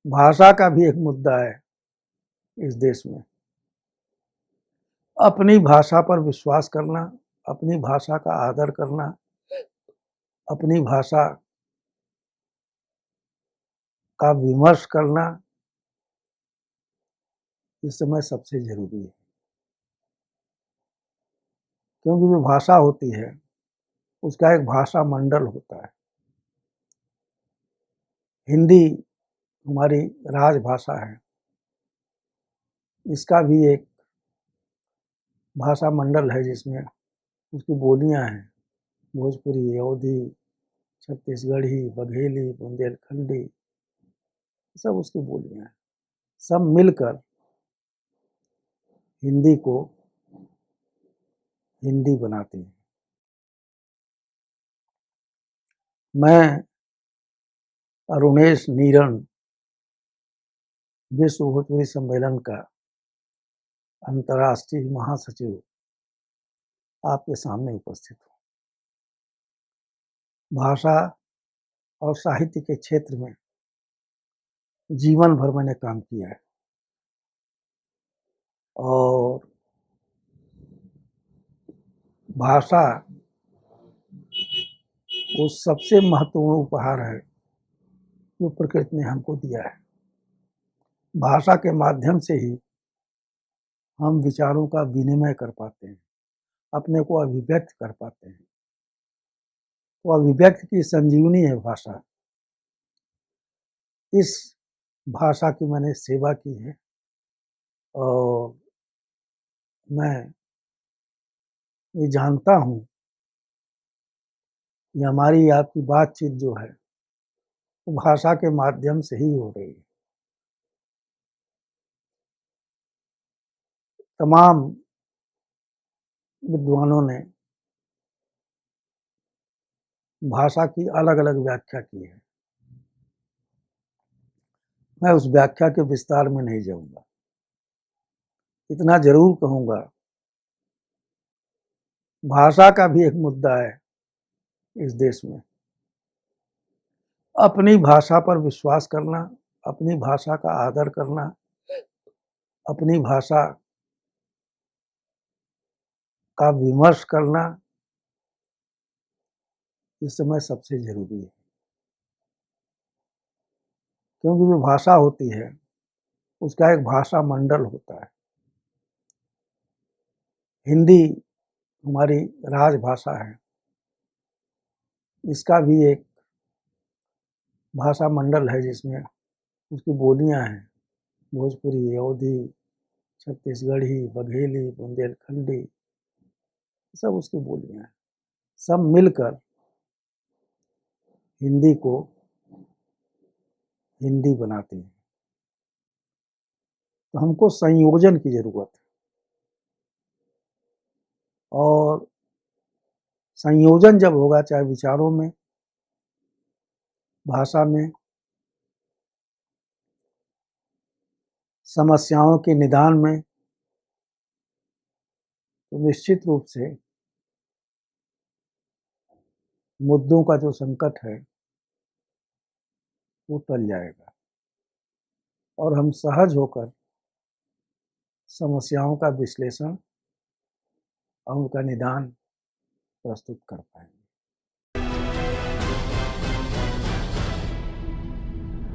भाषा का भी एक मुद्दा है इस देश में। अपनी भाषा पर विश्वास करना, अपनी भाषा का आदर करना, अपनी भाषा का विमर्श करना इस समय सबसे ज़रूरी है। क्योंकि जो भाषा होती है, उसका एक भाषा मंडल होता है। हिंदी हमारी राजभाषा है। इसका भी एक भाषा मंडल है जिसमें उसकी बोलियां हैं, भोजपुरी, अवधी, छत्तीसगढ़ी, बघेली, बुंदेलखंडी, सब उसकी बोलियां हैं। सब मिलकर हिंदी को हिंदी बनाती हैं। मैं अरुणेश नीरण विश्व भोजपुरी सम्मेलन का अंतर्राष्ट्रीय महासचिव आपके सामने उपस्थित हूँ। भाषा और साहित्य के क्षेत्र में जीवन भर मैंने काम किया है और भाषा वो सबसे महत्वपूर्ण उपहार है जो प्रकृति ने हमको दिया है। भाषा के माध्यम से ही हम विचारों का विनिमय कर पाते हैं, अपने को अभिव्यक्त कर पाते हैं। वो अभिव्यक्त की संजीवनी है भाषा। इस भाषा की मैंने सेवा की है और मैं ये जानता हूँ कि हमारी आपकी बातचीत जो है वो भाषा के माध्यम से ही हो रही है। तमाम विद्वानों ने भाषा की अलग अलग व्याख्या की है। मैं उस व्याख्या के विस्तार में नहीं जाऊंगा। इतना जरूर कहूंगा, भाषा का भी एक मुद्दा है इस देश में। अपनी भाषा पर विश्वास करना, अपनी भाषा का आदर करना, अपनी भाषा का विमर्श करना इस समय सबसे जरूरी है। क्योंकि जो भाषा होती है, उसका एक भाषा मंडल होता है। हिंदी हमारी राजभाषा है। इसका भी एक भाषा मंडल है जिसमें उसकी बोलियां हैं, भोजपुरी, अवधी, छत्तीसगढ़ी, बघेली, बुंदेलखंडी, सब उसकी बोलियां हैं। सब मिलकर हिंदी को हिंदी बनाती हैं। तो हमको संयोजन की जरूरत है और संयोजन जब होगा, चाहे विचारों में, भाषा में, समस्याओं के निदान में, तो निश्चित रूप से मुद्दों का जो संकट है वो टल जाएगा और हम सहज होकर समस्याओं का विश्लेषण और उनका निदान प्रस्तुत कर पाएंगे।